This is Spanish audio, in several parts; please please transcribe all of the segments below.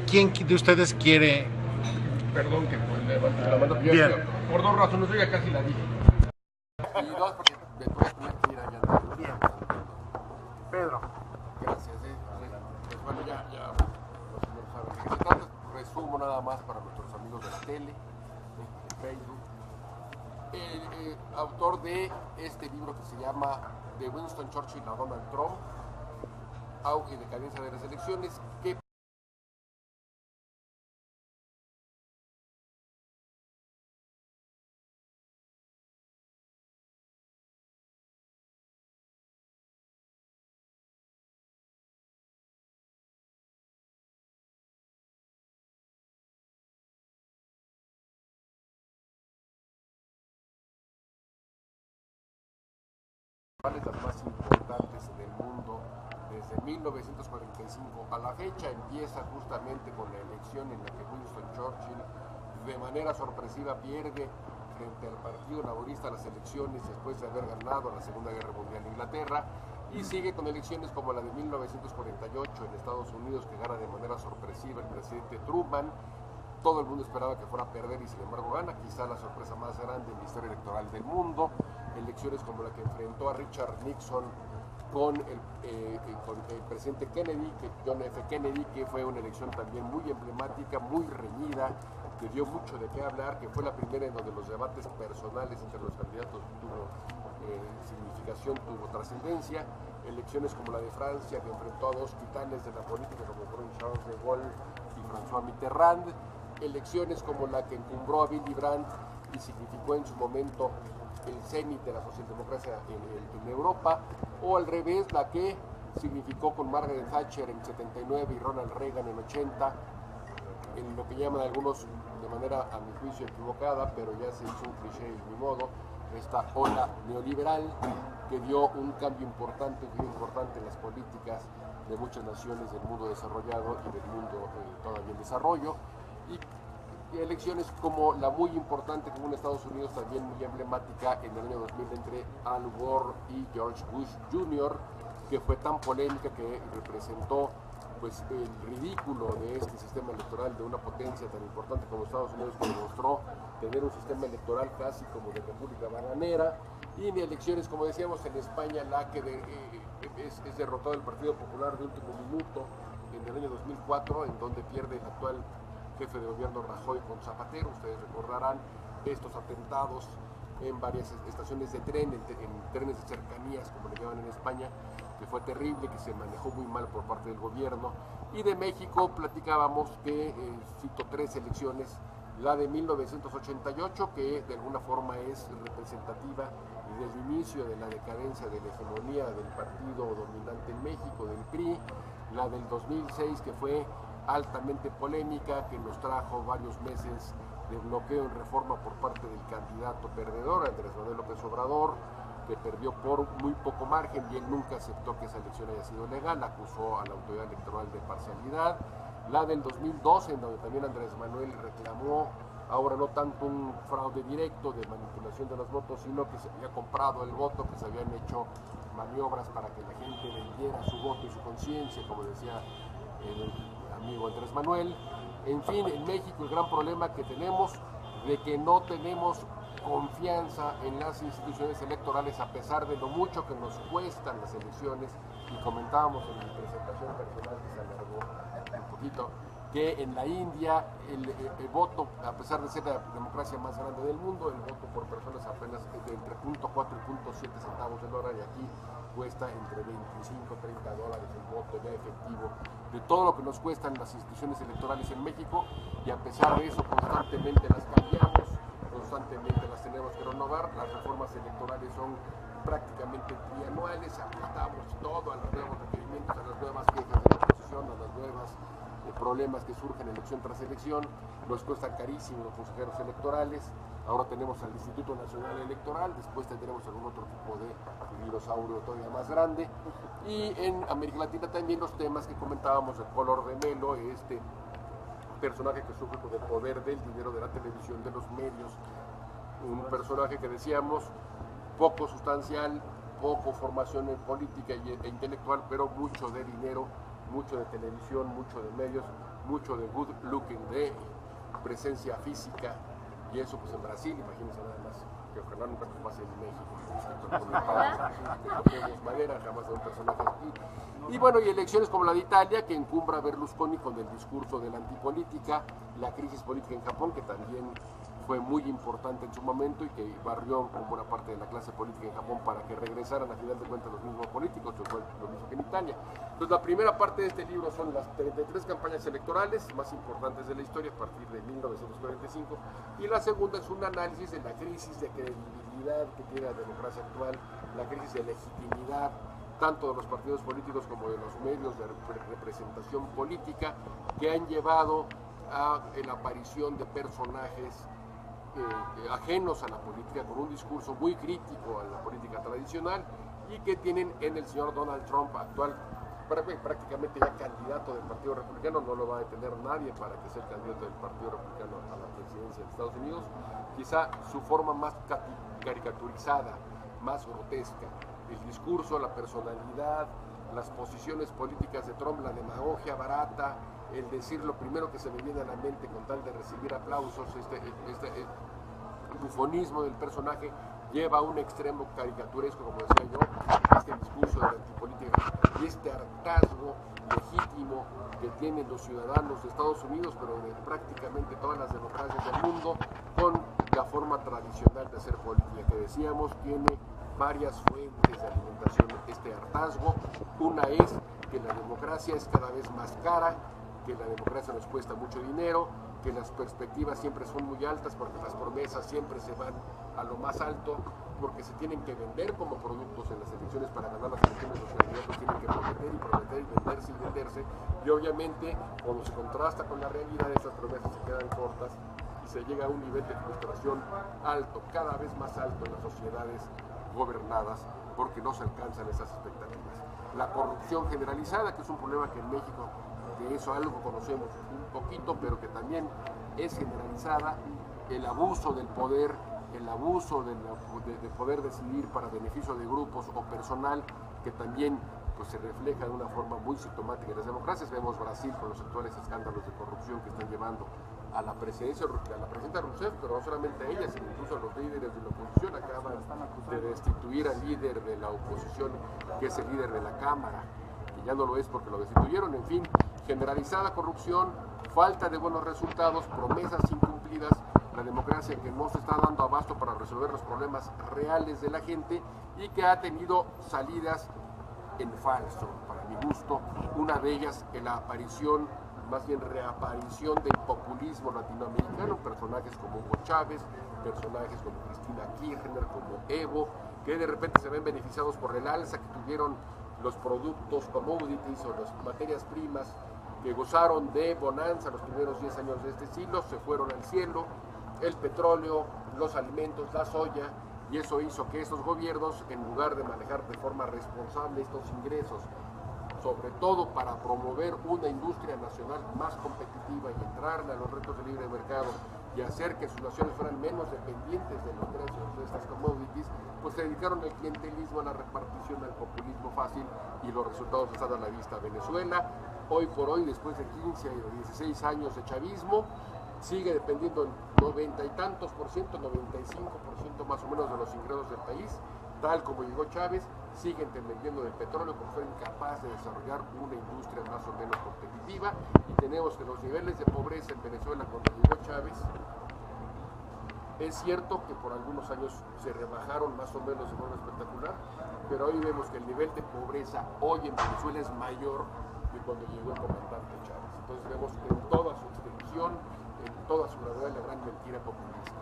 ¿Quién de ustedes quiere? Perdón que pues, levanté la mano. Bien. Por dos razones, yo ya casi la dije. Y dos, porque me voy a tener que ir allá. Bien. Pedro. Gracias. Pues bueno, ya los señores saben de qué se trata. Resumo nada más para nuestros amigos de la tele, de Facebook. Autor de este libro que se llama De Winston Churchill a Donald Trump, auge y decadencia de las elecciones, que las más importantes en el mundo desde 1945 a la fecha. Empieza justamente con la elección en la que Winston Churchill de manera sorpresiva pierde frente al Partido Laborista las elecciones después de haber ganado la Segunda Guerra Mundial en Inglaterra, y sigue con elecciones como la de 1948 en Estados Unidos, que gana de manera sorpresiva el presidente Truman. Todo el mundo esperaba que fuera a perder y sin embargo gana, quizá la sorpresa más grande en la historia electoral del mundo. Elecciones como la que enfrentó a Richard Nixon con el presidente Kennedy, John F. Kennedy, que fue una elección también muy emblemática, muy reñida, que dio mucho de qué hablar, que fue la primera en donde los debates personales entre los candidatos tuvo significación, tuvo trascendencia. Elecciones como la de Francia, que enfrentó a dos titanes de la política como fueron Charles de Gaulle y François Mitterrand. Elecciones como la que encumbró a Willy Brandt y significó en su momento el cenit de la socialdemocracia en Europa, o al revés, la que significó con Margaret Thatcher en 79 y Ronald Reagan en 80, en lo que llaman algunos de manera a mi juicio equivocada, pero ya se hizo un cliché y ni modo, esta ola neoliberal que dio un cambio importante, en las políticas de muchas naciones del mundo desarrollado y del mundo todavía en desarrollo. Y elecciones como la muy importante como en Estados Unidos, también muy emblemática en el año 2000 entre Al Gore y George Bush Jr., que fue tan polémica que representó pues el ridículo de este sistema electoral de una potencia tan importante como Estados Unidos, que demostró tener un sistema electoral casi como de república bananera. Y en elecciones, como decíamos, en España, la que es derrotado el Partido Popular de último minuto en el año 2004, en donde pierde el actual jefe de gobierno Rajoy con Zapatero. Ustedes recordarán estos atentados en varias estaciones de tren, en trenes de cercanías, como le llaman en España, que fue terrible, que se manejó muy mal por parte del gobierno. Y de México platicábamos que, cito tres elecciones, la de 1988, que de alguna forma es representativa del inicio de la decadencia de la hegemonía del partido dominante en México, del PRI, la del 2006, que fue altamente polémica, que nos trajo varios meses de bloqueo en reforma por parte del candidato perdedor, Andrés Manuel López Obrador, que perdió por muy poco margen y él nunca aceptó que esa elección haya sido legal, acusó a la autoridad electoral de parcialidad. La del 2012, en donde también Andrés Manuel reclamó ahora no tanto un fraude directo de manipulación de los votos, sino que se había comprado el voto, que se habían hecho maniobras para que la gente vendiera su voto y su conciencia, como decía el amigo Andrés Manuel. En fin, en México el gran problema que tenemos de que no tenemos confianza en las instituciones electorales, a pesar de lo mucho que nos cuestan las elecciones, y comentábamos en mi presentación personal, que se alargó un poquito, que en la India el voto, a pesar de ser la democracia más grande del mundo, el voto por personas apenas de entre 0.4 y 0.7 centavos de dólar, y aquí cuesta entre 25 y 30 dólares el voto ya efectivo, de todo lo que nos cuestan las instituciones electorales en México, y a pesar de eso constantemente las cambiamos, constantemente las tenemos que renovar. Las reformas electorales son prácticamente trianuales, ajustamos todo a los nuevos requerimientos, a las nuevas quejas de la oposición, a las nuevas problemas que surgen elección tras elección. Nos cuestan carísimo los consejeros electorales. Ahora tenemos al Instituto Nacional Electoral, después tendremos algún otro tipo de dinosaurio todavía más grande. Y en América Latina también los temas que comentábamos, el color de Melo, este personaje que sufre con el poder del dinero de la televisión, de los medios, un personaje que decíamos poco sustancial, poco formación en política e intelectual, pero mucho de dinero, mucho de televisión, mucho de medios, mucho de good looking, de presencia física, y eso pues en Brasil, imagínense nada más, que ojalá nunca nos pase en México, que toquemos madera, jamás de un personaje aquí. Y bueno, y elecciones como la de Italia, que encumbra a Berlusconi con el discurso de la antipolítica, la crisis política en Japón, que también fue muy importante en su momento y que barrió con buena parte de la clase política en Japón para que regresaran a final de cuentas los mismos políticos, lo mismo que en Italia. Entonces la primera parte de este libro son las 33 campañas electorales más importantes de la historia a partir de 1945, y la segunda es un análisis de la crisis de credibilidad que tiene la democracia actual, la crisis de legitimidad tanto de los partidos políticos como de los medios de representación política, que han llevado a la aparición de personajes ajenos a la política, con un discurso muy crítico a la política tradicional, y que tienen en el señor Donald Trump, actual prácticamente ya candidato del Partido Republicano, no lo va a detener nadie para que sea el candidato del Partido Republicano a la presidencia de Estados Unidos, quizá su forma más caricaturizada, más grotesca, el discurso, la personalidad, las posiciones políticas de Trump, la demagogia barata, el decir lo primero que se me viene a la mente con tal de recibir aplausos, este bufonismo del personaje lleva a un extremo caricaturesco, como decía yo, este discurso de la antipolítica y este hartazgo legítimo que tienen los ciudadanos de Estados Unidos, pero de prácticamente todas las democracias del mundo, con la forma tradicional de hacer política, que decíamos tiene varias fuentes de alimentación este hartazgo. Una es que la democracia es cada vez más cara, que la democracia nos cuesta mucho dinero, que las perspectivas siempre son muy altas porque las promesas siempre se van a lo más alto, porque se tienen que vender como productos en las elecciones. Para ganar las elecciones los candidatos tienen que prometer y prometer y venderse y venderse, y obviamente cuando se contrasta con la realidad esas promesas se quedan cortas y se llega a un nivel de frustración alto, cada vez más alto en las sociedades gobernadas, porque no se alcanzan esas expectativas. La corrupción generalizada, que es un problema que en México de eso algo conocemos un poquito, pero que también es generalizada, el abuso del poder, el abuso de poder decidir para beneficio de grupos o personal, que también pues, se refleja de una forma muy sintomática en las democracias. Vemos Brasil con los actuales escándalos de corrupción que están llevando a la presidencia, a la presidenta Rousseff, pero no solamente a ella, sino incluso a los líderes de la oposición. Acaban de destituir al líder de la oposición, que es el líder de la Cámara, que ya no lo es porque lo destituyeron. En fin, generalizada corrupción, falta de buenos resultados, promesas incumplidas, la democracia que no se está dando abasto para resolver los problemas reales de la gente y que ha tenido salidas en falso, para mi gusto. Una de ellas en la aparición, más bien reaparición del populismo latinoamericano, personajes como Hugo Chávez, personajes como Cristina Kirchner, como Evo, que de repente se ven beneficiados por el alza que tuvieron los productos commodities o las materias primas, que gozaron de bonanza los primeros 10 años de este siglo, se fueron al cielo, el petróleo, los alimentos, la soya, y eso hizo que estos gobiernos, en lugar de manejar de forma responsable estos ingresos, sobre todo para promover una industria nacional más competitiva y entrarle a los retos de libre mercado y hacer que sus naciones fueran menos dependientes de los precios de estas commodities, pues se dedicaron al clientelismo, a la repartición, al populismo fácil, y los resultados están a la vista. Venezuela, hoy por hoy, después de 15 o 16 años de chavismo, sigue dependiendo en 90 y tantos por ciento, 95% más o menos de los ingresos del país, tal como llegó Chávez. Siguen dependiendo del petróleo porque fue incapaz de desarrollar una industria más o menos competitiva, y tenemos que los niveles de pobreza en Venezuela cuando llegó Chávez, es cierto que por algunos años se rebajaron más o menos de forma espectacular, pero hoy vemos que el nivel de pobreza hoy en Venezuela es mayor que cuando llegó el comandante Chávez. Entonces vemos que en toda su extensión, en toda su gravedad, la gran mentira populista.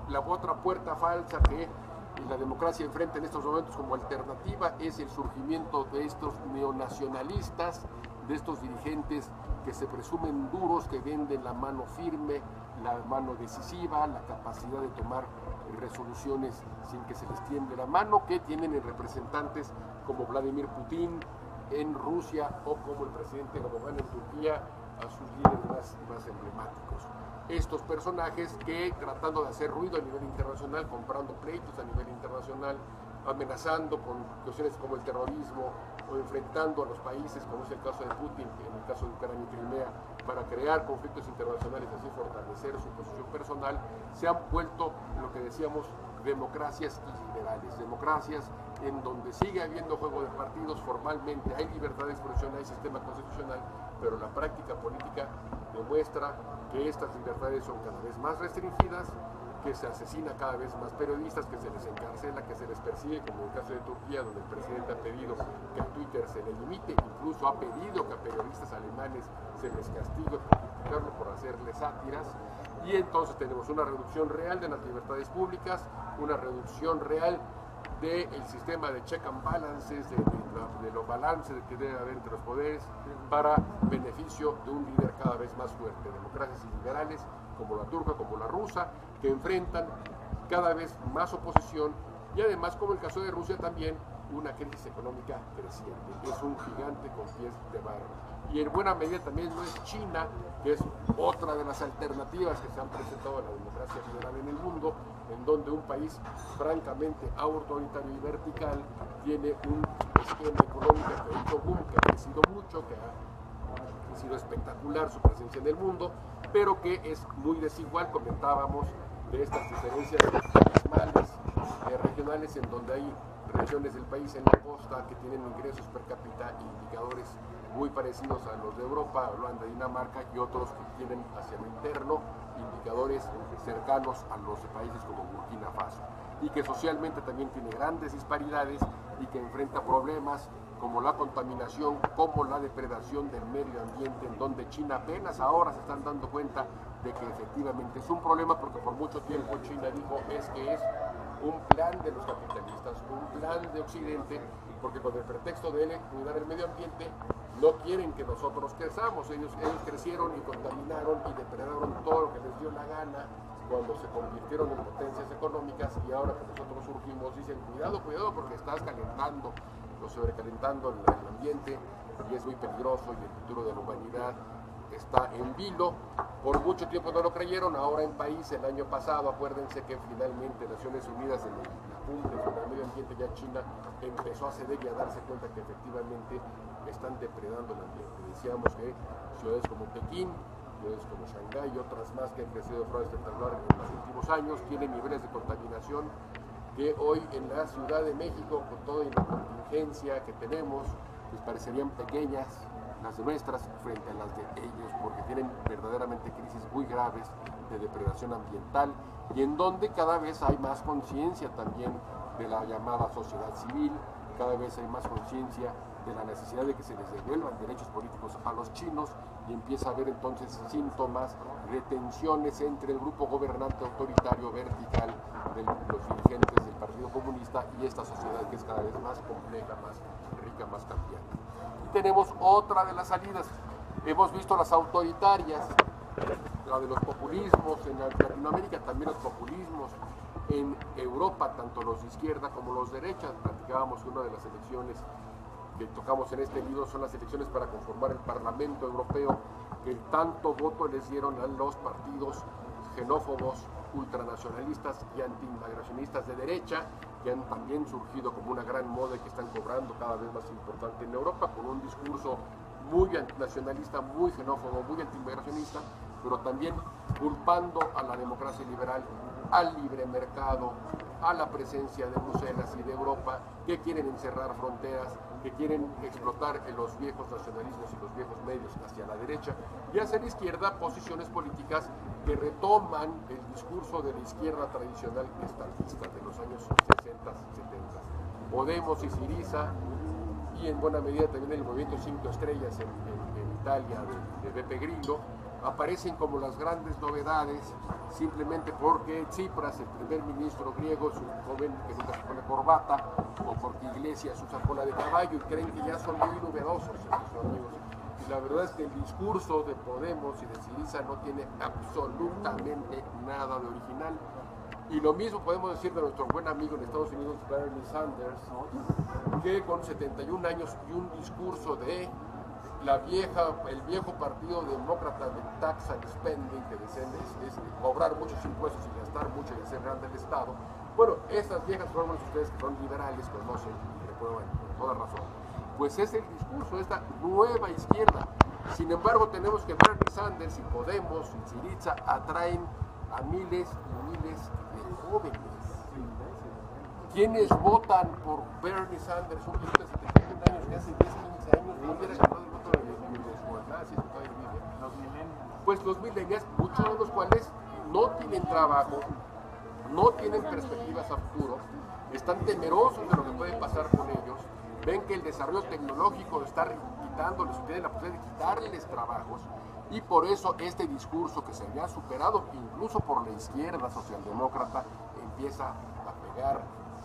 La otra puerta falsa que la democracia enfrenta en estos momentos como alternativa es el surgimiento de estos neonacionalistas, de estos dirigentes que se presumen duros, que venden la mano firme, la mano decisiva, la capacidad de tomar resoluciones sin que se les tiemble la mano, que tienen en representantes como Vladimir Putin en Rusia o como el presidente Erdogan en Turquía, a sus líderes más emblemáticos. Estos personajes que, tratando de hacer ruido a nivel internacional, comprando pleitos a nivel internacional, amenazando con cuestiones como el terrorismo o enfrentando a los países, como es el caso de Putin, en el caso de Ucrania y Crimea, para crear conflictos internacionales y así fortalecer su posición personal, se han vuelto lo que decíamos democracias illiberales, democracias en donde sigue habiendo juego de partidos formalmente, hay libertad de expresión, hay sistema constitucional, pero la práctica política demuestra que estas libertades son cada vez más restringidas, que se asesina cada vez más periodistas, que se les encarcela, que se les persigue, como en el caso de Turquía, donde el presidente ha pedido que a Twitter se le limite, incluso ha pedido que a periodistas alemanes se les castigue por criticarlo, por hacerles sátiras, y entonces tenemos una reducción real de las libertades públicas, una reducción real del sistema de check and balances, de los balances que debe haber entre los poderes, para beneficio de un líder cada vez más fuerte. Democracias liberales como la turca, como la rusa, que enfrentan cada vez más oposición y además, como el caso de Rusia también, una crisis económica creciente. Es un gigante con pies de barro. Y en buena medida también no es China, que es otra de las alternativas que se han presentado a la democracia liberal en el mundo, en donde un país francamente autoritario y vertical tiene un esquema económico que ha hecho boom, que ha crecido mucho, que ha sido espectacular su presencia en el mundo, pero que es muy desigual. Comentábamos de estas diferencias abismales regionales, en donde hay regiones del país en la costa que tienen ingresos per cápita e indicadores muy parecidos a los de Europa, Holanda, Dinamarca, y otros que tienen hacia lo interno indicadores cercanos a los de países como Burkina Faso, y que socialmente también tiene grandes disparidades y que enfrenta problemas como la contaminación, como la depredación del medio ambiente, en donde China apenas ahora se están dando cuenta de que efectivamente es un problema, porque por mucho tiempo China dijo es un plan de los capitalistas, un plan de Occidente, porque con el pretexto de cuidar el medio ambiente no quieren que nosotros crezamos. Ellos crecieron y contaminaron y depredaron todo lo que les dio la gana cuando se convirtieron en potencias económicas, y ahora que nosotros surgimos dicen cuidado porque estás calentando o sobrecalentando el ambiente y es muy peligroso y el futuro de la humanidad está en vilo. Por mucho tiempo no lo creyeron, ahora en país el año pasado, acuérdense que finalmente Naciones Unidas en la cumbre sobre el medio ambiente, ya China empezó a ceder y a darse cuenta que efectivamente están depredando el ambiente. Decíamos que ciudades como Pekín, ciudades como Shanghái y otras más que han crecido de forma espectacular en los últimos años, tienen niveles de contaminación que hoy en la Ciudad de México, con toda la contingencia que tenemos, pues parecerían pequeñas las de nuestras frente a las de ellos, porque tienen verdaderamente crisis muy graves de depredación ambiental, y en donde cada vez hay más conciencia también de la llamada sociedad civil, cada vez hay más conciencia de la necesidad de que se les devuelvan derechos políticos a los chinos, y empieza a haber entonces síntomas de tensiones entre el grupo gobernante autoritario vertical de los dirigentes del Partido Comunista y esta sociedad que es cada vez más compleja, más rica, más cambiante. Y tenemos otra de las salidas. Hemos visto las autoritarias, la de los populismos en Latinoamérica, también los populismos en Europa, tanto los de izquierda como los de derecha. Platicábamos que una de las elecciones que tocamos en este libro son las elecciones para conformar el Parlamento Europeo, que tanto voto les dieron a los partidos xenófobos, ultranacionalistas y antiinmigracionistas de derecha, que han también surgido como una gran moda y que están cobrando cada vez más importante en Europa, con un discurso muy antinacionalista, muy xenófobo, muy antiinmigracionista, pero también culpando a la democracia liberal, al libre mercado, a la presencia de Bruselas y de Europa, que quieren encerrar fronteras, que quieren explotar los viejos nacionalismos y los viejos medios hacia la derecha, y hacia la izquierda posiciones políticas que retoman el discurso de la izquierda tradicional estatista de los años 60, 70. Podemos y Syriza, y en buena medida también el movimiento 5 Estrellas en Italia de Beppe Grillo, aparecen como las grandes novedades simplemente porque Tsipras, el primer ministro griego, es un joven que nunca se pone corbata, o porque Iglesias usa cola de caballo, y creen que ya son muy novedosos estos amigos. Y la verdad es que el discurso de Podemos y de Syriza no tiene absolutamente nada de original. Y lo mismo podemos decir de nuestro buen amigo en Estados Unidos, Bernie Sanders, que con 71 años y un discurso de el viejo partido demócrata de tax and spending, que dicen es cobrar muchos impuestos y gastar mucho y hacer grande el Estado, Bueno, esas viejas fórmulas ustedes que son liberales conocen y reprueban con toda razón. Pues es el discurso de esta nueva izquierda. Sin embargo, tenemos que Bernie Sanders y Podemos y Syriza atraen a miles y miles de jóvenes. ¿Quiénes votan por Bernie Sanders? Un viejito de 71 años que hace 10 o 15 años no hubiera ganado el voto de los nazis, los millennials. Pues los millennials, muchos de los cuales no tienen trabajo, no tienen perspectivas a futuro, están temerosos de lo que puede pasar con ellos, ven que el desarrollo tecnológico está quitándoles, tienen la posibilidad de quitarles trabajos, y por eso este discurso que se había superado incluso por la izquierda socialdemócrata empieza a pegar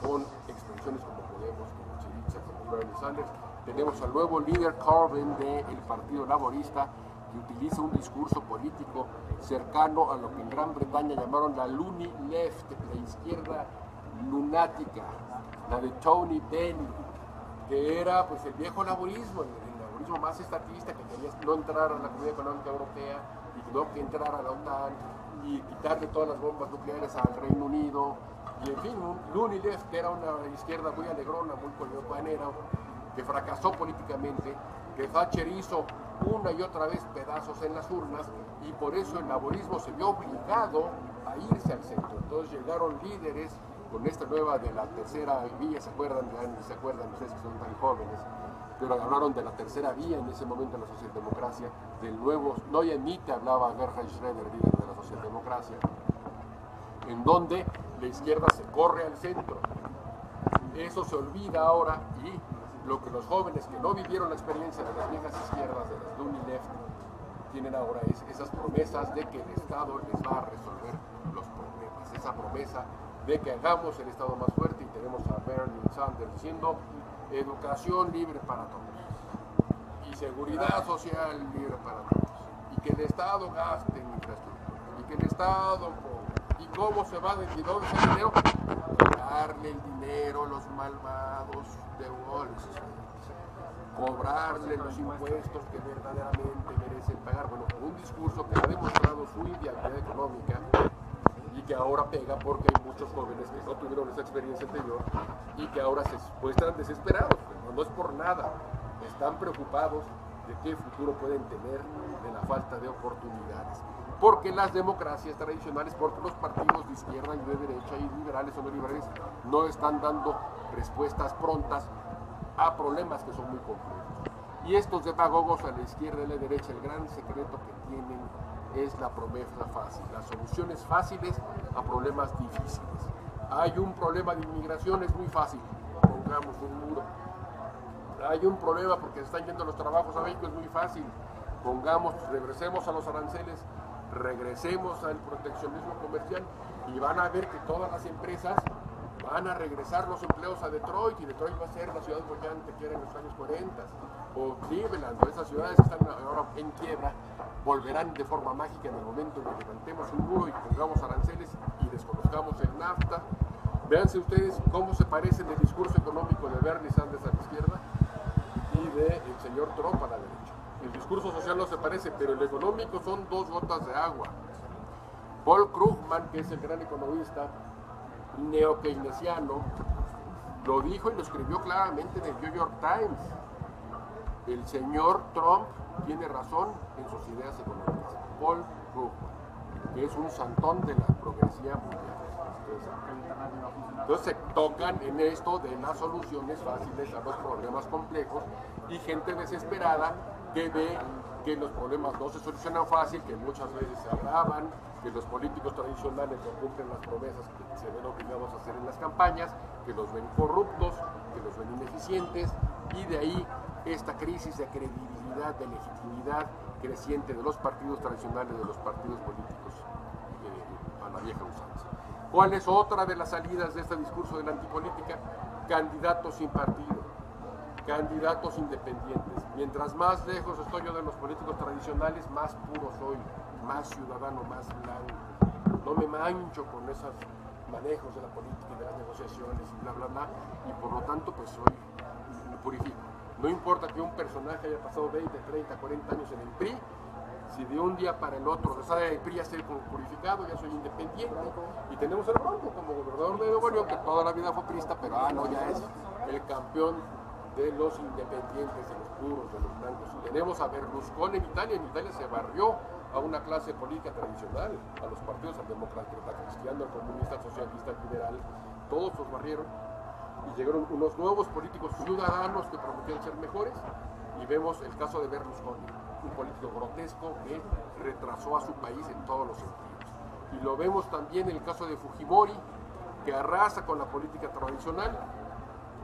con expresiones como Podemos, como Syriza, como Bernie Sanders. Tenemos al nuevo líder Corbyn del Partido Laborista, que utiliza un discurso político cercano a lo que en Gran Bretaña llamaron la loony left, la izquierda lunática, la de Tony Benn, que era pues el viejo laborismo, el laborismo más estatista, que quería no entrar a la Comunidad Económica Europea y no que entrar a la OTAN y quitarle todas las bombas nucleares al Reino Unido, y en fin, un loony left, que era una izquierda muy alegrona, muy colmepanera, que fracasó políticamente, que Thatcher hizo una y otra vez pedazos en las urnas, y por eso el laborismo se vio obligado a irse al centro. Entonces llegaron líderes con esta nueva de la tercera vía, ¿se acuerdan? ¿Se acuerdan ustedes que son tan jóvenes? Pero hablaron de la tercera vía en ese momento en la socialdemocracia, del nuevo, Neue Mitte hablaba Gerhard Schröder, líder de la socialdemocracia, en donde la izquierda se corre al centro. Eso se olvida ahora, y lo que los jóvenes que no vivieron la experiencia de las viejas izquierdas, de las loony left, tienen ahora es esas promesas de que el Estado les va a resolver los problemas, esa promesa de que hagamos el Estado más fuerte, y tenemos a Bernie Sanders diciendo educación libre para todos y seguridad social libre para todos, y que el Estado gaste en infraestructura, y que el Estado ¿y cómo se va de dónde ese dinero? Darle el dinero a los malvados de Wall Street, cobrarle los impuestos que verdaderamente merecen pagar. Bueno, un discurso que ha demostrado su inviabilidad económica y que ahora pega porque hay muchos jóvenes que no tuvieron esa experiencia anterior y que ahora se muestran desesperados, pero no es por nada, están preocupados de qué futuro pueden tener de la falta de oportunidades. Porque las democracias tradicionales, porque los partidos de izquierda y de derecha, y liberales o no liberales, no están dando respuestas prontas a problemas que son muy complejos. Y estos demagogos a la izquierda y a la derecha, el gran secreto que tienen es la promesa fácil, las soluciones fáciles a problemas difíciles. Hay un problema de inmigración, es muy fácil, pongamos un muro. Hay un problema porque se están yendo los trabajos a México, es muy fácil, regresemos a los aranceles, regresemos al proteccionismo comercial, y van a ver que todas las empresas van a regresar los empleos a Detroit, y Detroit va a ser la ciudad bollante que era en los años 40, o Cleveland, o esas ciudades que están ahora en quiebra, volverán de forma mágica en el momento en que levantemos un muro y pongamos aranceles y desconozcamos el NAFTA. Véanse ustedes cómo se parece el discurso económico de Bernie Sanders a la izquierda y del señor Trump a la derecha. El discurso social no se parece, pero el económico son dos gotas de agua. Paul Krugman, que es el gran economista neo-keynesiano, lo dijo y lo escribió claramente en el New York Times. El señor Trump tiene razón en sus ideas económicas. Paul Krugman, que es un santón de la progresía mundial. Entonces se tocan en esto de las soluciones fáciles a los problemas complejos, y gente desesperada que ve que los problemas no se solucionan fácil, que muchas veces se agravan, que los políticos tradicionales no cumplen las promesas que se ven obligados a hacer en las campañas, que los ven corruptos, que los ven ineficientes, y de ahí esta crisis de credibilidad, de legitimidad creciente de los partidos tradicionales, de los partidos políticos a la vieja usanza. ¿Cuál es otra de las salidas de este discurso de la antipolítica? Candidatos sin partido, candidatos independientes. Mientras más lejos estoy yo de los políticos tradicionales, más puro soy, más ciudadano, más blanco. No me mancho con esos manejos de la política y de las negociaciones y bla, bla, bla, y por lo tanto pues me purifico. No importa que un personaje haya pasado 20, 30, 40 años en el PRI, si de un día para el otro sale del PRI a ser purificado, ya soy independiente, y tenemos el Bronco como gobernador de Nuevo León, que toda la vida fue priista, pero no, ya es el campeón de los independientes, de los puros, de los blancos. Tenemos a Berlusconi en Italia se barrió a una clase política tradicional, a los partidos, al demócrata cristiano, al comunista, al socialista, al liberal, todos los barrieron, y llegaron unos nuevos políticos ciudadanos que prometían ser mejores, y vemos el caso de Berlusconi, un político grotesco que retrasó a su país en todos los sentidos. Y lo vemos también en el caso de Fujimori, que arrasa con la política tradicional,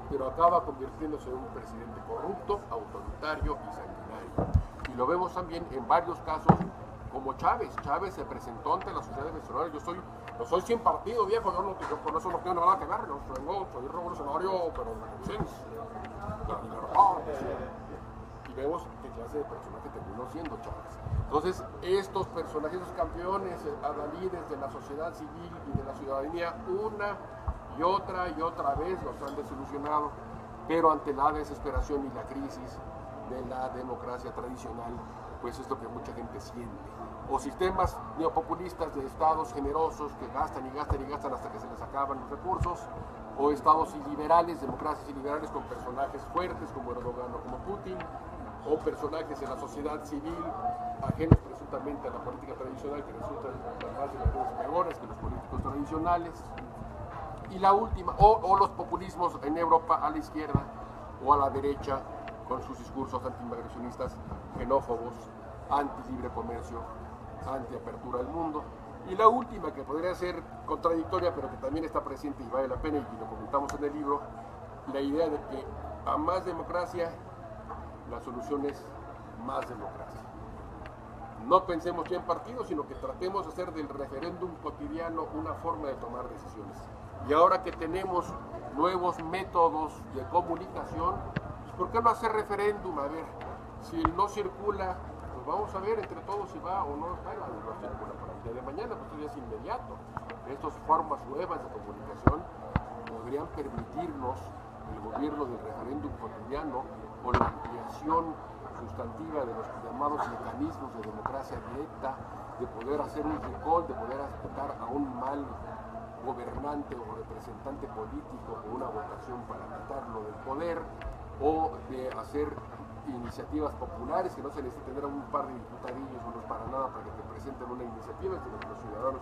pero acaba convirtiéndose en un presidente corrupto, autoritario y sanguinario. Y lo vemos también en varios casos, como Chávez. Chávez se presentó ante la sociedad venezolana: yo soy sin partido, viejo, yo con eso no tengo nada que ver, soy revolucionario, pero en la conciencia, la libertad. Y vemos qué clase de personaje terminó siendo Chávez. Entonces, estos personajes, esos campeones, adalides de la sociedad civil y de la ciudadanía, una y otra vez los han desilusionado, pero ante la desesperación y la crisis de la democracia tradicional, pues es lo que mucha gente siente. O sistemas neopopulistas de estados generosos que gastan y gastan y gastan hasta que se les acaban los recursos, o estados iliberales, democracias iliberales con personajes fuertes como Erdogan o como Putin, o personajes en la sociedad civil ajenos presuntamente a la política tradicional, que resultan más de las veces peores que los políticos tradicionales. Y la última, o los populismos en Europa a la izquierda o a la derecha, con sus discursos antiinmigracionistas, xenófobos, anti-libre comercio, anti-apertura al mundo. Y la última, que podría ser contradictoria, pero que también está presente y vale la pena, y lo comentamos en el libro, la idea de que a más democracia, la solución es más democracia. No pensemos ya en partidos, sino que tratemos de hacer del referéndum cotidiano una forma de tomar decisiones. Y ahora que tenemos nuevos métodos de comunicación, pues ¿por qué no hacer referéndum? A ver, si no circula, pues vamos a ver entre todos si va o no circula para el día de mañana, pues esto ya es inmediato. Estas formas nuevas de comunicación podrían permitirnos el gobierno del referéndum cotidiano o la ampliación sustantiva de los llamados mecanismos de democracia directa, de poder hacer un recall, de poder aceptar a un mal gobernante o representante político con una votación para quitarlo del poder, o de hacer iniciativas populares que no se necesita tener a un par de diputadillos o no es para nada para que te presenten una iniciativa, sino que los ciudadanos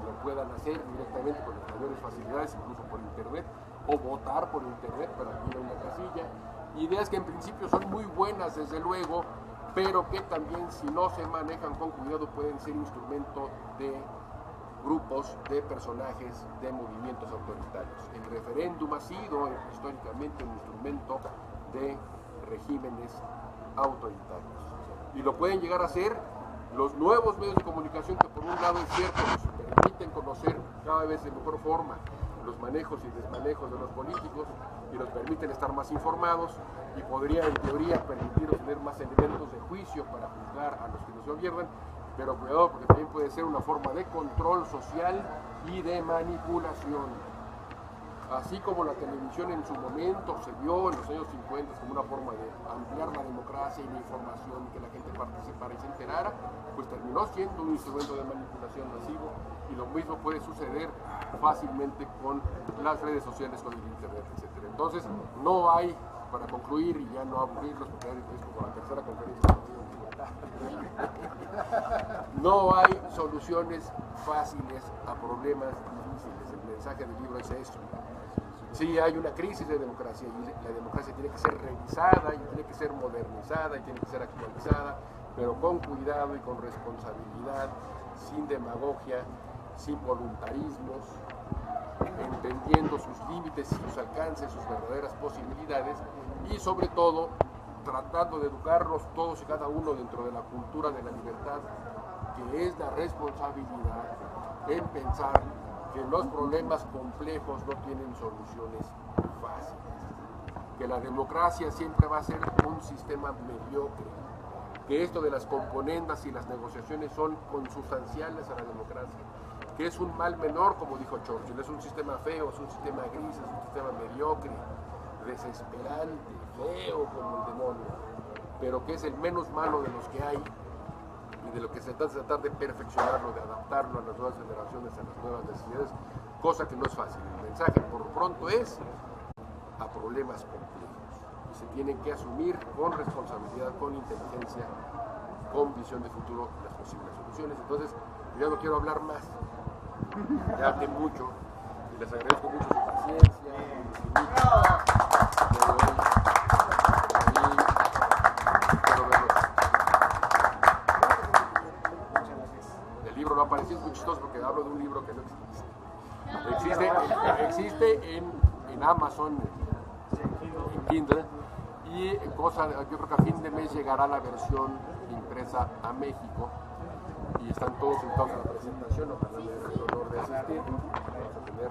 lo puedan hacer directamente con las mayores facilidades, incluso por internet, o votar por internet para ir a una casilla. Ideas que en principio son muy buenas, desde luego, pero que también, si no se manejan con cuidado, pueden ser instrumento de grupos, de personajes, de movimientos autoritarios. El referéndum ha sido históricamente un instrumento de regímenes autoritarios. Y lo pueden llegar a ser los nuevos medios de comunicación, que por un lado es cierto, nos permiten conocer cada vez de mejor forma los manejos y desmanejos de los políticos y nos permiten estar más informados, y podría en teoría permitirnos tener más elementos de juicio para juzgar a los que nos gobiernan, pero cuidado, porque también puede ser una forma de control social y de manipulación. Así como la televisión en su momento se vio en los años 50 como una forma de ampliar la democracia y la información y que la gente participara y se enterara, pues terminó siendo un instrumento de manipulación masivo, y lo mismo puede suceder fácilmente con las redes sociales, con el internet, etc. Entonces, no hay, para concluir y ya no aburrirlos, porque es como la tercera conferencia, no hay soluciones fáciles a problemas difíciles. El mensaje del libro es esto. Sí, hay una crisis de democracia, y la democracia tiene que ser revisada, y tiene que ser modernizada, y tiene que ser actualizada, pero con cuidado y con responsabilidad, sin demagogia, sin voluntarismos, entendiendo sus límites, sus alcances, sus verdaderas posibilidades, y sobre todo tratando de educarnos todos y cada uno dentro de la cultura de la libertad, que es la responsabilidad en pensar que los problemas complejos no tienen soluciones fáciles, que la democracia siempre va a ser un sistema mediocre, que esto de las componendas y las negociaciones son consustanciales a la democracia, que es un mal menor, como dijo Churchill, es un sistema feo, es un sistema gris, es un sistema mediocre, desesperante, feo como el demonio, pero que es el menos malo de los que hay, y de lo que se trata es tratar de perfeccionarlo, de adaptarlo a las nuevas generaciones, a las nuevas necesidades, cosa que no es fácil. El mensaje por pronto es a problemas complejos y se tienen que asumir con responsabilidad, con inteligencia, con visión de futuro las posibles soluciones. Entonces, yo ya no quiero hablar más, ya hablé mucho y les agradezco mucho su paciencia, el libro no apareció, es muy chistoso porque hablo de un libro que no existe. Existe en Amazon, en Kindle, y yo creo que a fin de mes llegará la versión impresa a México y están todos invitados a la presentación. Ojalá me den el honor de asistir. Vamos a tener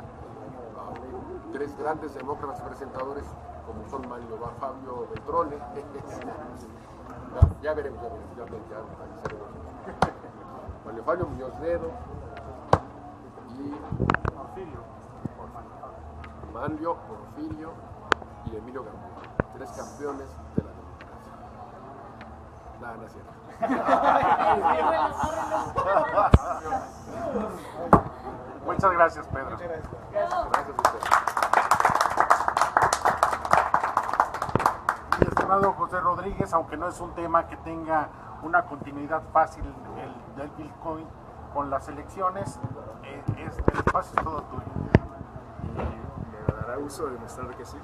tres grandes demócratas presentadores como son Fabio Beltrone, ya veremos, Mario Fabio Muñoz Ledo y Manlio, Porfirio y Emilio Gamboa, tres campeones de la democracia. Nada, no es cierto. Muchas gracias, Pedro. Gracias a ustedes. Mi estimado José Rodríguez, aunque no es un tema que tenga una continuidad fácil el del Bitcoin con las elecciones, el espacio es todo tuyo. Y me dará gusto demostrar que sí.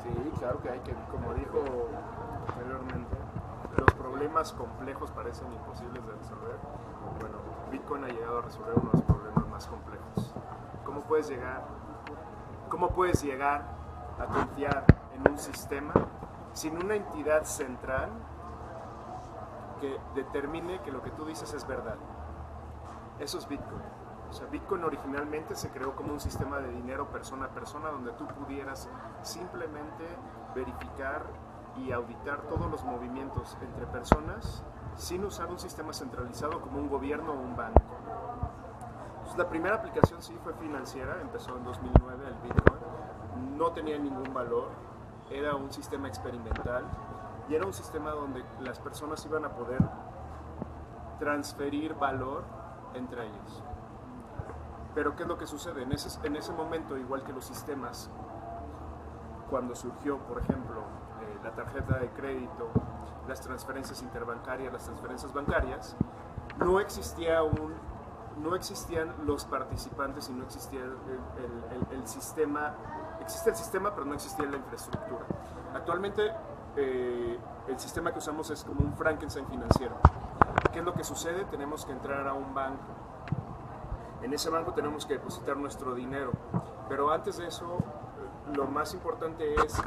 Sí, claro que hay que, Como dijo anteriormente, los problemas complejos parecen imposibles de resolver. Bueno, Bitcoin ha llegado a resolver uno de los problemas más complejos. ¿Cómo puedes llegar a confiar en un sistema sin una entidad central que determine que lo que tú dices es verdad? Eso es Bitcoin. O sea, Bitcoin originalmente se creó como un sistema de dinero persona a persona donde tú pudieras simplemente verificar y auditar todos los movimientos entre personas sin usar un sistema centralizado como un gobierno o un banco. Entonces, la primera aplicación sí fue financiera, empezó en 2009 el Bitcoin, no tenía ningún valor, era un sistema experimental y era un sistema donde las personas iban a poder transferir valor entre ellos. Pero ¿qué es lo que sucede? En ese momento, igual que los sistemas, cuando surgió, por ejemplo, la tarjeta de crédito, las transferencias interbancarias, las transferencias bancarias, no existían los participantes y no existía el sistema. Existe el sistema, pero no existía la infraestructura. Actualmente, el sistema que usamos es como un Frankenstein financiero. ¿Qué es lo que sucede? Tenemos que entrar a un banco. En ese banco tenemos que depositar nuestro dinero. Pero antes de eso, lo más importante es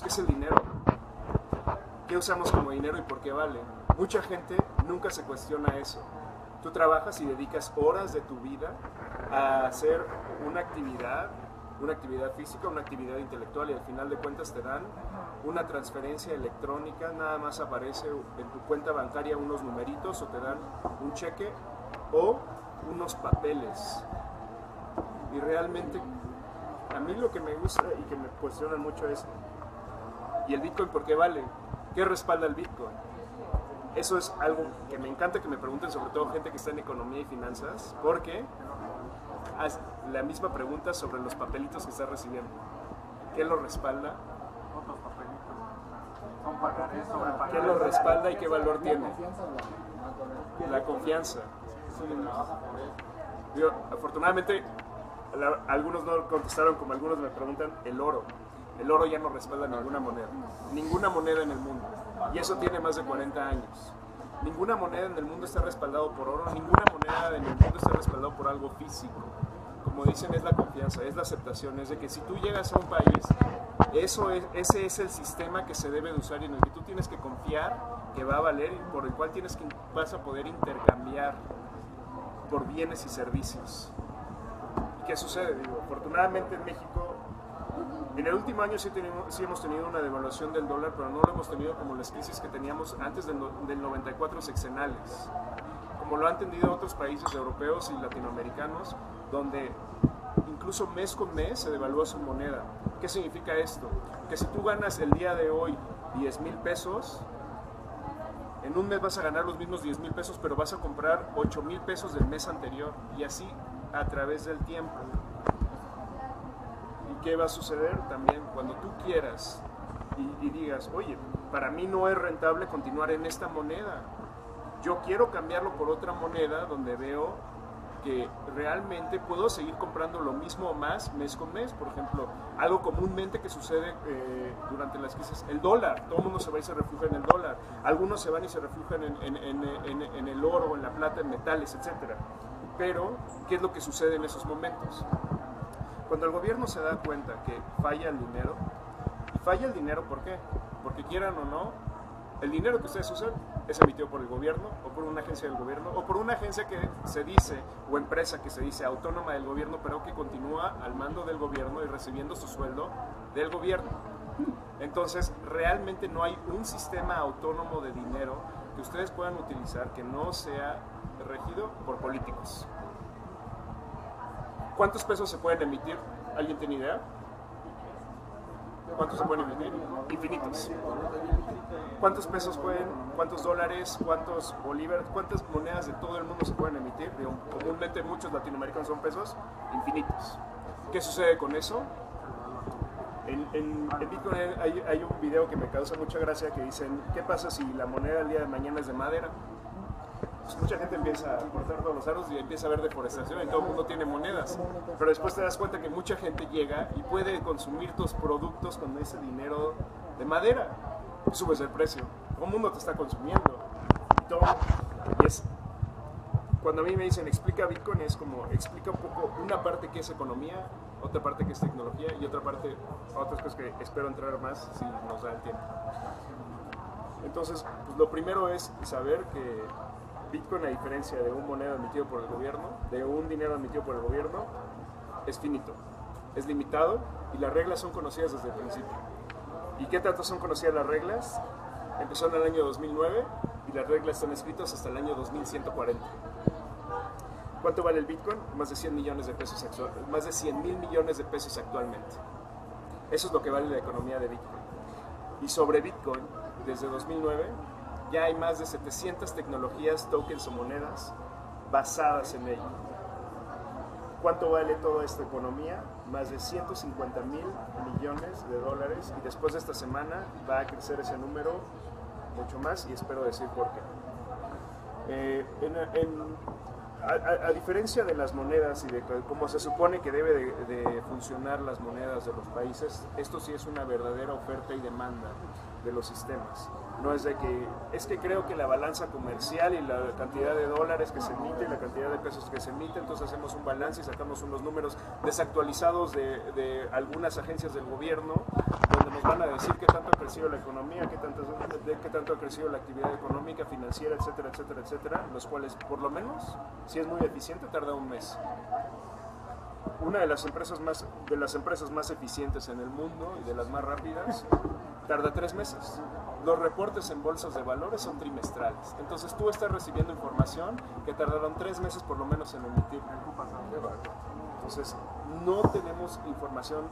¿qué es el dinero? ¿Qué usamos como dinero y por qué vale? Mucha gente nunca se cuestiona eso. Tú trabajas y dedicas horas de tu vida a hacer una actividad física, una actividad intelectual, y al final de cuentas te dan una transferencia electrónica, nada más aparece en tu cuenta bancaria unos numeritos, o te dan un cheque o unos papeles. Y realmente a mí lo que me gusta y que me cuestionan mucho es ¿y el Bitcoin por qué vale? ¿Qué respalda el Bitcoin? Eso es algo que me encanta que me pregunten, sobre todo gente que está en economía y finanzas, porque haz la misma pregunta sobre los papelitos que estás recibiendo. ¿Qué lo respalda? Otros papelitos. Son pagarés sobre pagarés. ¿Qué lo respalda y qué valor tiene? La confianza. Digo, afortunadamente, algunos no contestaron, como algunos me preguntan, el oro. El oro ya no respalda ninguna moneda en el mundo. Y eso tiene más de 40 años. Ninguna moneda en el mundo está respaldado por oro, ninguna moneda en el mundo está respaldado por algo físico. Como dicen, es la confianza, es la aceptación, es de que si tú llegas a un país, ese es el sistema que se debe de usar y en el que tú tienes que confiar que va a valer y por el cual vas a poder intercambiar por bienes y servicios. ¿Y qué sucede? Digo, afortunadamente en México, en el último año sí hemos tenido una devaluación del dólar, pero no lo hemos tenido como las crisis que teníamos antes del 94 sexenales, como lo han tenido otros países europeos y latinoamericanos, donde incluso mes con mes se devalúa su moneda. ¿Qué significa esto? Que si tú ganas el día de hoy 10,000 pesos, En un mes vas a ganar los mismos 10,000 pesos, pero vas a comprar 8,000 pesos del mes anterior, y así a través del tiempo. ¿Y qué va a suceder? También cuando tú quieras y digas, oye, para mí no es rentable continuar en esta moneda, yo quiero cambiarlo por otra moneda donde veo que realmente puedo seguir comprando lo mismo o más mes con mes. Por ejemplo, algo comúnmente que sucede durante las crisis, el dólar. Todo el mundo se va y se refugia en el dólar. Algunos se van y se refugian en el oro, en la plata, en metales, etc. Pero, ¿qué es lo que sucede en esos momentos? Cuando el gobierno se da cuenta que falla el dinero, y falla el dinero, ¿por qué? Porque quieran o no, el dinero que ustedes usan es emitido por el gobierno o por una agencia del gobierno o por una agencia que se dice, o empresa que se dice autónoma del gobierno, pero que continúa al mando del gobierno y recibiendo su sueldo del gobierno. Entonces, realmente no hay un sistema autónomo de dinero que ustedes puedan utilizar que no sea regido por políticos. ¿Cuántos pesos se pueden emitir? ¿Alguien tiene idea? ¿Cuántos se pueden emitir? Infinitos. ¿Cuántos pesos pueden, cuántos dólares, cuántos bolívares, cuántas monedas de todo el mundo se pueden emitir? Comúnmente muchos latinoamericanos son pesos infinitos. ¿Qué sucede con eso? En Bitcoin hay un video que me causa mucha gracia que dicen, ¿qué pasa si la moneda el día de mañana es de madera? Pues mucha gente empieza a cortar todos los árboles y empieza a ver deforestación y todo el mundo tiene monedas. Pero después te das cuenta que mucha gente llega y puede consumir tus productos con ese dinero de madera. Y subes el precio. Todo el mundo te está consumiendo. Y es, cuando a mí me dicen explica Bitcoin, es como explica un poco una parte que es economía, otra parte que es tecnología y otra parte, otras cosas que espero entrar más si nos da el tiempo. Entonces, pues lo primero es saber que Bitcoin, a diferencia de un moneda emitido por el gobierno, de un dinero emitido por el gobierno, es finito, es limitado y las reglas son conocidas desde el principio. ¿Y qué tanto son conocidas las reglas? Empezó en el año 2009 y las reglas están escritas hasta el año 2140. ¿Cuánto vale el Bitcoin? Más de 100 millones de pesos, más de 100,000 millones de pesos actualmente. Eso es lo que vale la economía de Bitcoin. Y sobre Bitcoin, desde 2009, ya hay más de 700 tecnologías, tokens o monedas basadas en ello. ¿Cuánto vale toda esta economía? Más de 150,000 millones de dólares, y después de esta semana va a crecer ese número mucho más y espero decir por qué. A diferencia de las monedas y de cómo se supone que debe de funcionar las monedas de los países, esto sí es una verdadera oferta y demanda de los sistemas. No es de que, es que creo que la balanza comercial y la cantidad de dólares que se emite y la cantidad de pesos que se emite, entonces hacemos un balance y sacamos unos números desactualizados de algunas agencias del gobierno, donde nos van a decir qué tanto ha crecido la economía, qué tanto ha crecido la actividad económica, financiera, etcétera, etcétera, etcétera, los cuales, por lo menos, si es muy eficiente, tarda un mes. Una de las empresas más eficientes en el mundo y de las más rápidas tarda 3 meses. Los reportes en bolsas de valores son trimestrales. Entonces tú estás recibiendo información que tardaron 3 meses por lo menos en emitir. Entonces no tenemos información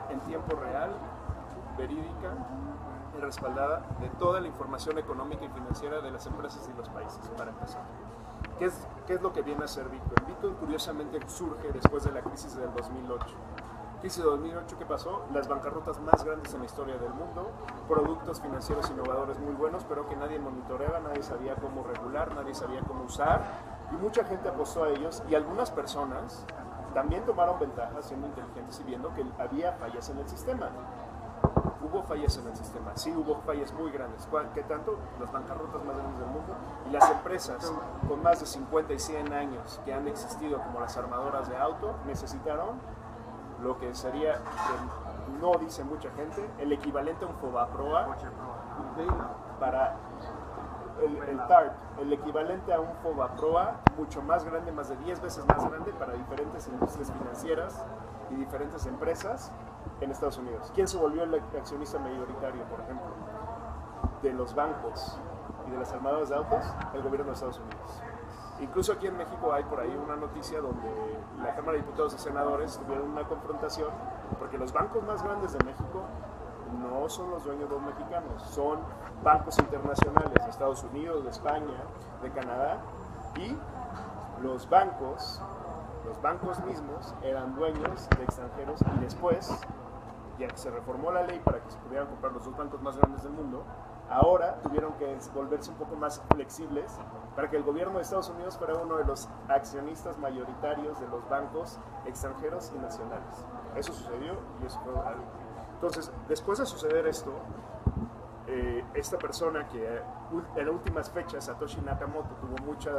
en tiempo real, verídica y respaldada de toda la información económica y financiera de las empresas y los países, para empezar. ¿Qué es lo que viene a ser Bitcoin? Bitcoin curiosamente surge después de la crisis del 2008. Crisis de 2008, ¿qué pasó? Las bancarrotas más grandes en la historia del mundo, productos financieros innovadores muy buenos, pero que nadie monitoreaba, nadie sabía cómo regular, nadie sabía cómo usar, y mucha gente apostó a ellos, y algunas personas también tomaron ventaja siendo inteligentes y viendo que había fallas en el sistema. Hubo fallas en el sistema, sí hubo fallas muy grandes. ¿Qué tanto? Las bancarrotas más grandes del mundo y las empresas con más de 50 y 100 años que han existido, como las armadoras de auto, necesitaron lo que sería, no dice mucha gente, el equivalente a un Fobaproa para el TARP, el equivalente a un Fobaproa mucho más grande, más de 10 veces más grande para diferentes industrias financieras y diferentes empresas en Estados Unidos. ¿Quién se volvió el accionista mayoritario, por ejemplo, de los bancos y de las armadoras de autos? El gobierno de Estados Unidos. Incluso aquí en México hay por ahí una noticia donde la Cámara de Diputados y Senadores tuvieron una confrontación porque los bancos más grandes de México no son los dueños los mexicanos, son bancos internacionales de Estados Unidos, de España, de Canadá, y los bancos mismos eran dueños de extranjeros, y después, ya que se reformó la ley para que se pudieran comprar los 2 bancos más grandes del mundo, ahora tuvieron que volverse un poco más flexibles para que el gobierno de Estados Unidos fuera uno de los accionistas mayoritarios de los bancos extranjeros y nacionales. Eso sucedió y eso fue algo. Entonces, después de suceder esto, esta persona que en últimas fechas, Satoshi Nakamoto, tuvo mucha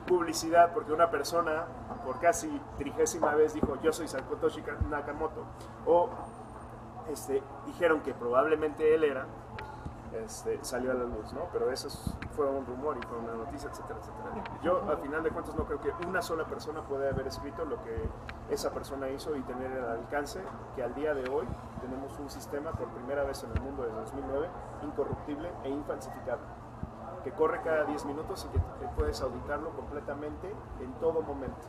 publicidad porque una persona por casi 30ª vez dijo yo soy Satoshi Nakamoto, o dijeron que probablemente él era, salió a la luz, ¿no? Pero eso fue un rumor y fue una noticia, etcétera, etcétera. Yo, al final de cuentas, no creo que una sola persona pueda haber escrito lo que esa persona hizo y tener el alcance que al día de hoy tenemos un sistema, por primera vez en el mundo desde 2009, incorruptible e infalsificable, que corre cada 10 minutos y que puedes auditarlo completamente en todo momento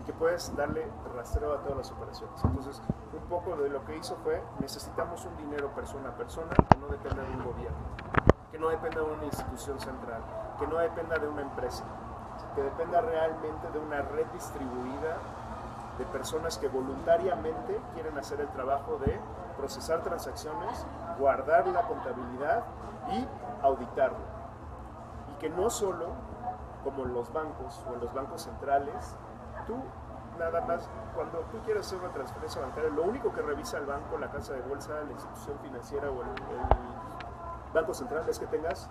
y que puedes darle rastreo a todas las operaciones. Entonces, un poco de lo que hizo fue, necesitamos un dinero persona a persona que no dependa de un gobierno, que no dependa de una institución central, que no dependa de una empresa, que dependa realmente de una red distribuida de personas que voluntariamente quieren hacer el trabajo de procesar transacciones, guardar la contabilidad y auditarlo. Y que no solo, como en los bancos o en los bancos centrales, tú nada más, cuando tú quieres hacer una transferencia bancaria, lo único que revisa el banco, la casa de bolsa, la institución financiera o el banco central es que tengas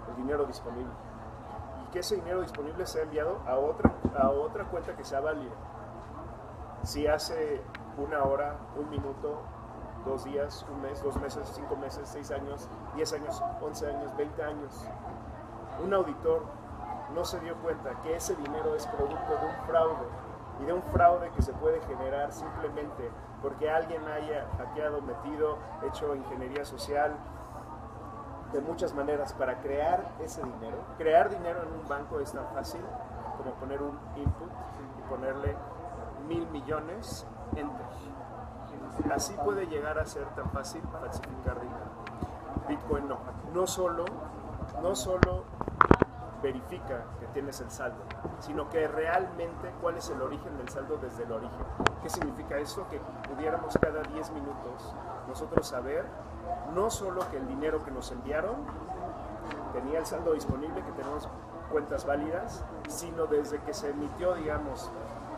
el dinero disponible y que ese dinero disponible sea enviado a otra cuenta que sea válida. Si hace 1 hora, 1 minuto, 2 días, 1 mes, 2 meses, 5 meses, 6 años, 10 años, 11 años, 20 años, un auditor no se dio cuenta que ese dinero es producto de un fraude, y de un fraude que se puede generar simplemente porque alguien haya hackeado, metido, hecho ingeniería social, de muchas maneras para crear ese dinero. Crear dinero en un banco es tan fácil como poner un input y ponerle 1,000 millones enter. Así puede llegar a ser tan fácil falsificar dinero. Bitcoin no solo verifica que tienes el saldo, sino que realmente cuál es el origen del saldo desde el origen. ¿Qué significa esto? Que pudiéramos cada 10 minutos nosotros saber no solo que el dinero que nos enviaron tenía el saldo disponible, que tenemos cuentas válidas, sino desde que se emitió, digamos,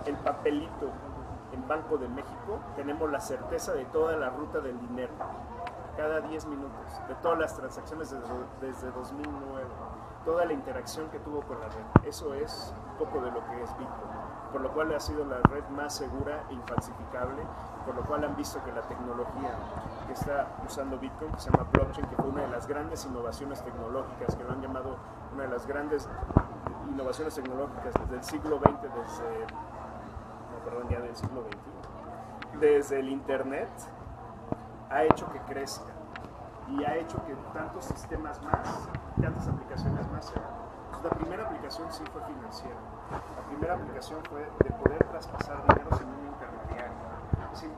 el papelito en Banco de México, tenemos la certeza de toda la ruta del dinero, cada 10 minutos, de todas las transacciones desde 2009. Toda la interacción que tuvo con la red. Eso es un poco de lo que es Bitcoin, por lo cual ha sido la red más segura e infalsificable, por lo cual han visto que la tecnología que está usando Bitcoin, que se llama blockchain, que fue una de las grandes innovaciones tecnológicas, que lo han llamado una de las grandes innovaciones tecnológicas del siglo XX, del siglo XXI, desde el Internet, ha hecho que crezca y ha hecho que tantos sistemas más, tantas aplicaciones más sean. La primera aplicación sí fue financiera. La primera aplicación fue de poder traspasar dinero sin un intermediario. Sin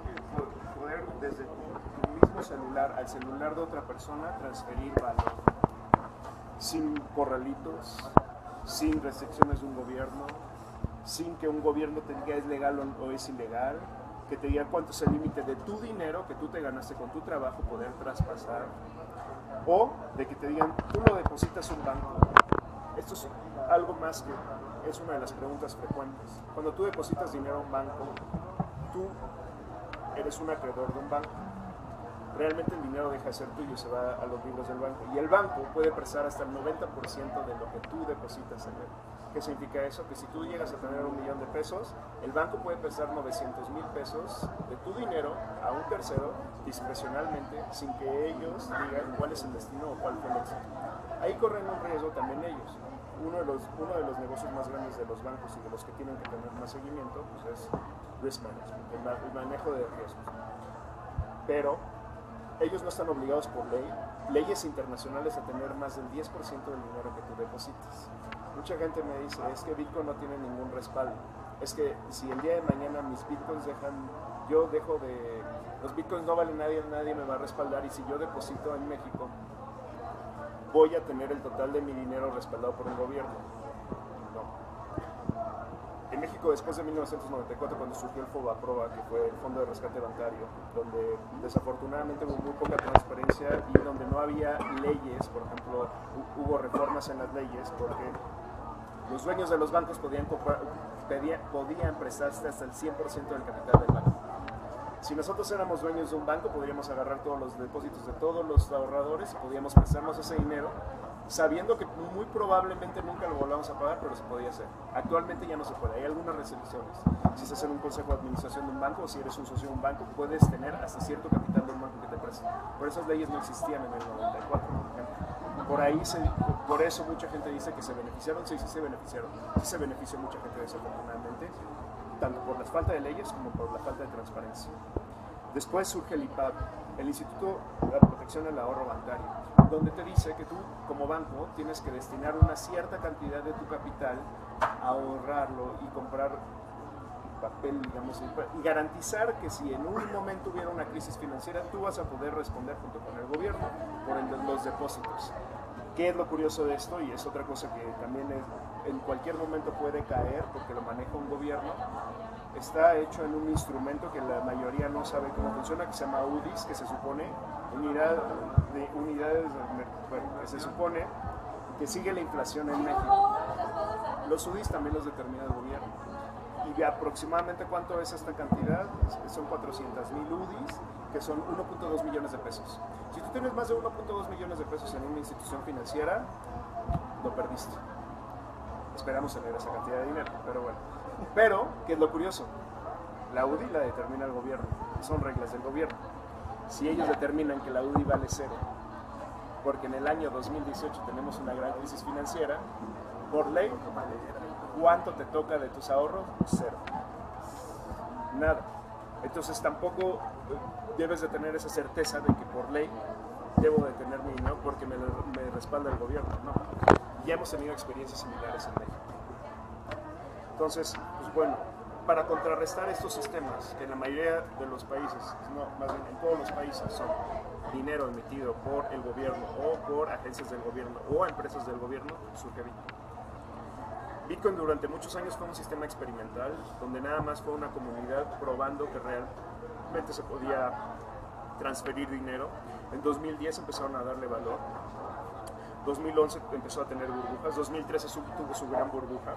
poder desde tu mismo celular al celular de otra persona transferir valor. Sin corralitos, sin restricciones de un gobierno, sin que un gobierno te diga es legal o es ilegal, que te diga cuánto es el límite de tu dinero que tú te ganaste con tu trabajo poder traspasar, o de que te digan tú lo depositas a un banco. Esto es algo más que es una de las preguntas frecuentes. Cuando tú depositas dinero a un banco, tú eres un acreedor de un banco. Realmente el dinero deja de ser tuyo y se va a los libros del banco. Y el banco puede prestar hasta el 90% de lo que tú depositas en él. ¿Qué significa eso? Que si tú llegas a tener $1,000,000 de pesos, el banco puede prestar 900,000 pesos de tu dinero a un tercero discrecionalmente, sin que ellos digan cuál es el destino o cuál fue el éxito. Ahí corren un riesgo también ellos. Uno de los negocios más grandes de los bancos y de los que tienen que tener más seguimiento pues es risk management, el manejo de riesgos. Pero ellos no están obligados por leyes internacionales a tener más del 10% del dinero que tú depositas. Mucha gente me dice, es que Bitcoin no tiene ningún respaldo. Es que si el día de mañana mis Bitcoins yo dejo de... Los bitcoins no valen nadie me va a respaldar, y si yo deposito en México, voy a tener el total de mi dinero respaldado por el gobierno. No. En México, después de 1994, cuando surgió el FOBAPROA, que fue el Fondo de Rescate Bancario, donde desafortunadamente hubo muy poca transparencia y donde no había leyes, por ejemplo, hubo reformas en las leyes, porque los dueños de los bancos podían prestarse hasta el 100% del capital del banco. Si nosotros éramos dueños de un banco, podríamos agarrar todos los depósitos de todos los ahorradores y podíamos prestarnos ese dinero, sabiendo que muy probablemente nunca lo volvamos a pagar, pero se podía hacer. Actualmente ya no se puede, hay algunas restricciones. Si estás en un consejo de administración de un banco o si eres un socio de un banco, puedes tener hasta cierto capital de un banco que te preste. Por esas leyes no existían en el 94, por ejemplo. Por eso mucha gente dice que se beneficiaron. Sí se beneficiaron. Sí se benefició mucha gente, desafortunadamente, tanto por la falta de leyes como por la falta de transparencia. Después surge el IPAB, el Instituto de Protección al Ahorro Bancario, donde te dice que tú, como banco, tienes que destinar una cierta cantidad de tu capital a ahorrarlo y comprar papel, digamos, y garantizar que si en un momento hubiera una crisis financiera, tú vas a poder responder junto con el gobierno por los depósitos. ¿Qué es lo curioso de esto? Y es otra cosa que también en cualquier momento puede caer porque lo maneja un gobierno. Está hecho en un instrumento que la mayoría no sabe cómo funciona, que se llama UDIs, que se supone que se supone que sigue la inflación en México. Los UDIs también los determina el gobierno. ¿Y aproximadamente cuánto es esta cantidad? Son 400,000 UDIs, que son 1.2 millones de pesos. Si tú tienes más de 1.2 millones de pesos en una institución financiera, lo perdiste. Esperamos tener esa cantidad de dinero, pero bueno. Pero, ¿qué es lo curioso? La UDI la determina el gobierno, son reglas del gobierno. Si ellos determinan que la UDI vale cero, porque en el año 2018 tenemos una gran crisis financiera, por ley, ¿cuánto te toca de tus ahorros? Cero. Nada. Entonces tampoco debes de tener esa certeza de que por ley debo de tener mi dinero porque me respalda el gobierno. No. Ya hemos tenido experiencias similares en México. Entonces, pues bueno, para contrarrestar estos sistemas, que en la mayoría de los países, no, más bien en todos los países, son dinero emitido por el gobierno o por agencias del gobierno o empresas del gobierno, surge Bitcoin. Bitcoin durante muchos años fue un sistema experimental donde nada más fue una comunidad probando que realmente se podía transferir dinero. En 2010 empezaron a darle valor. 2011 empezó a tener burbujas. 2013 tuvo su gran burbuja.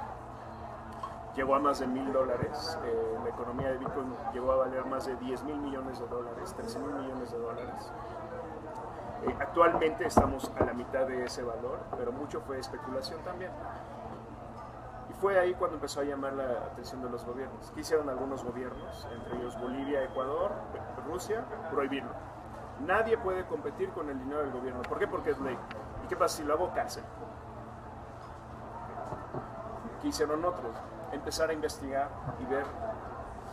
Llegó a más de $1,000. La economía de Bitcoin llegó a valer más de $10,000 millones, $13,000 millones. Actualmente estamos a la mitad de ese valor, pero mucho fue especulación también. Y fue ahí cuando empezó a llamar la atención de los gobiernos. ¿Qué hicieron algunos gobiernos? Entre ellos Bolivia, Ecuador, Rusia, prohibirlo. Nadie puede competir con el dinero del gobierno. ¿Por qué? Porque es ley. ¿Y qué pasa si lo hago? Cárcel. ¿Qué hicieron otros? Empezar a investigar y ver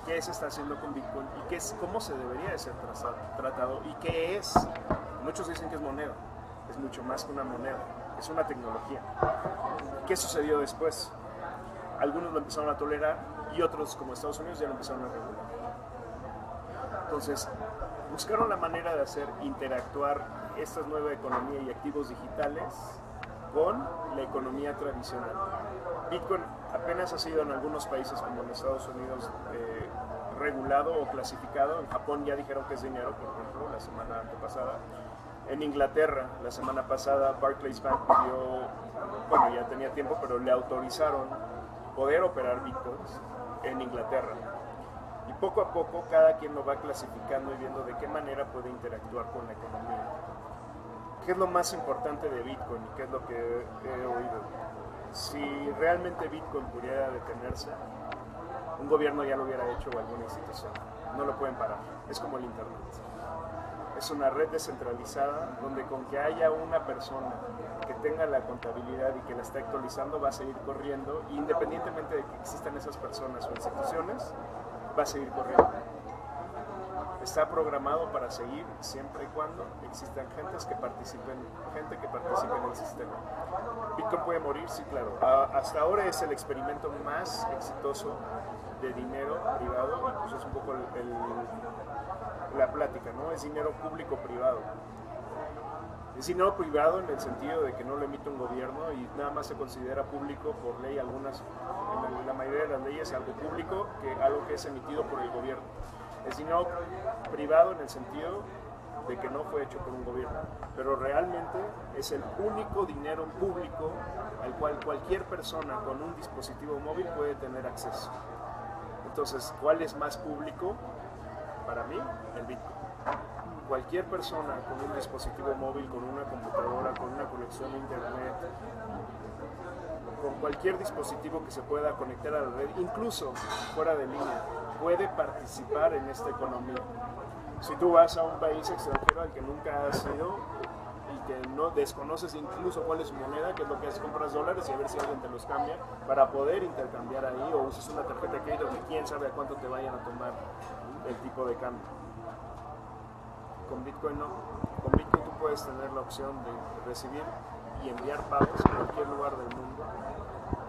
qué se está haciendo con Bitcoin y cómo se debería de ser tratado y qué es. Muchos dicen que es moneda. Es mucho más que una moneda. Es una tecnología. ¿Qué sucedió después? Algunos lo empezaron a tolerar y otros, como Estados Unidos, ya lo empezaron a regular. Entonces, buscaron la manera de hacer interactuar esta nueva economía y activos digitales con la economía tradicional. Bitcoin apenas ha sido en algunos países, como en Estados Unidos, regulado o clasificado. En Japón ya dijeron que es dinero, por ejemplo, la semana antepasada. En Inglaterra, la semana pasada, Barclays Bank pidió, bueno, ya tenía tiempo, pero le autorizaron poder operar bitcoins en Inglaterra. Y poco a poco cada quien lo va clasificando y viendo de qué manera puede interactuar con la economía. ¿Qué es lo más importante de Bitcoin y qué es lo que he oído? Si realmente Bitcoin pudiera detenerse, un gobierno ya lo hubiera hecho o alguna institución. No lo pueden parar. Es como el Internet. Es una red descentralizada donde con que haya una persona que tenga la contabilidad y que la esté actualizando va a seguir corriendo, y independientemente de que existan esas personas o instituciones, va a seguir corriendo. está programado para seguir siempre y cuando existan gente que participe en el sistema. Bitcoin puede morir, sí, claro. Hasta ahora es el experimento más exitoso de dinero privado, incluso es un poco la plática, ¿no? Es dinero público-privado. Es dinero privado en el sentido de que no lo emite un gobierno y nada más se considera público por ley, en la mayoría de las leyes, algo público, algo que es emitido por el gobierno. Es dinero privado en el sentido de que no fue hecho por un gobierno, pero realmente es el único dinero público al cual cualquier persona con un dispositivo móvil puede tener acceso. Entonces, ¿cuál es más público? Para mí, el Bitcoin. Cualquier persona con un dispositivo móvil, con una computadora, con una conexión a internet, con cualquier dispositivo que se pueda conectar a la red, incluso fuera de línea, puede participar en esta economía. Si tú vas a un país extranjero al que nunca has ido y que no desconoces incluso cuál es su moneda, que es lo que haces, compras dólares y a ver si alguien te los cambia para poder intercambiar ahí, o usas una tarjeta de crédito que quién sabe a cuánto te vayan a tomar el tipo de cambio. Con Bitcoin no. Con Bitcoin tú puedes tener la opción de recibir y enviar pagos en cualquier lugar del mundo,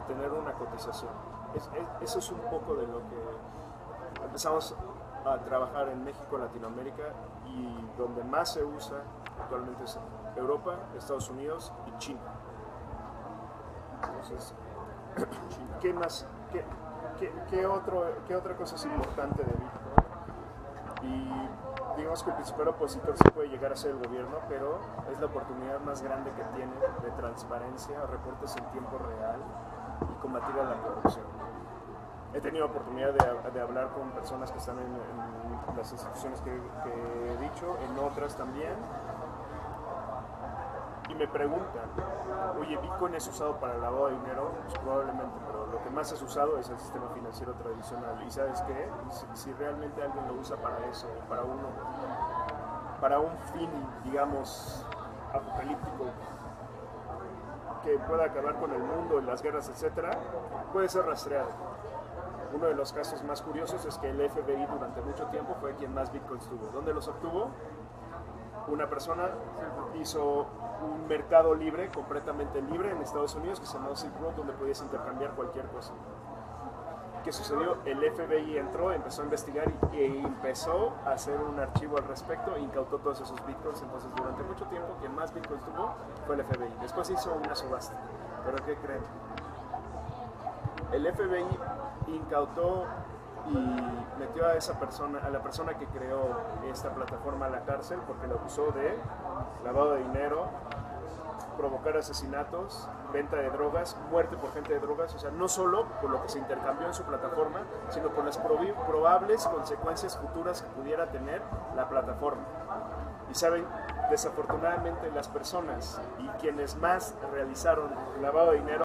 tener una cotización. Eso es un poco de lo que empezamos a trabajar en México, Latinoamérica, y donde más se usa actualmente es Europa, Estados Unidos y China. Entonces, ¿qué más? ¿Qué otra cosa es importante de Bitcoin? Y digamos que el principal opositor sí puede llegar a ser el gobierno, pero es la oportunidad más grande que tiene de transparencia, reportes en tiempo real y combatir a la corrupción. He tenido oportunidad de hablar con personas que están en las instituciones que he dicho, en otras también, y me preguntan, oye, ¿Bitcoin es usado para el lavado de dinero? Pues probablemente, pero lo que más es usado es el sistema financiero tradicional. ¿Y sabes qué? Si realmente alguien lo usa para eso, para un fin, digamos, apocalíptico, que pueda acabar con el mundo, las guerras, etcétera, puede ser rastreado. Uno de los casos más curiosos es que el FBI durante mucho tiempo fue quien más bitcoins tuvo. ¿Dónde los obtuvo? Una persona hizo un mercado libre, completamente libre en Estados Unidos, que se llamó Silk Road, donde podías intercambiar cualquier cosa. ¿Qué sucedió? El FBI entró, empezó a investigar y empezó a hacer un archivo al respecto e incautó todos esos bitcoins. Entonces, durante mucho tiempo, quien más bitcoins tuvo fue el FBI. Después hizo una subasta. ¿Pero qué creen? El FBI incautó y metió a esa persona, a la persona que creó esta plataforma, a la cárcel porque la acusó de lavado de dinero, provocar asesinatos, venta de drogas, muerte por gente de drogas, o sea, no solo por lo que se intercambió en su plataforma, sino por las probables consecuencias futuras que pudiera tener la plataforma. Y saben, desafortunadamente las personas y quienes más realizaron lavado de dinero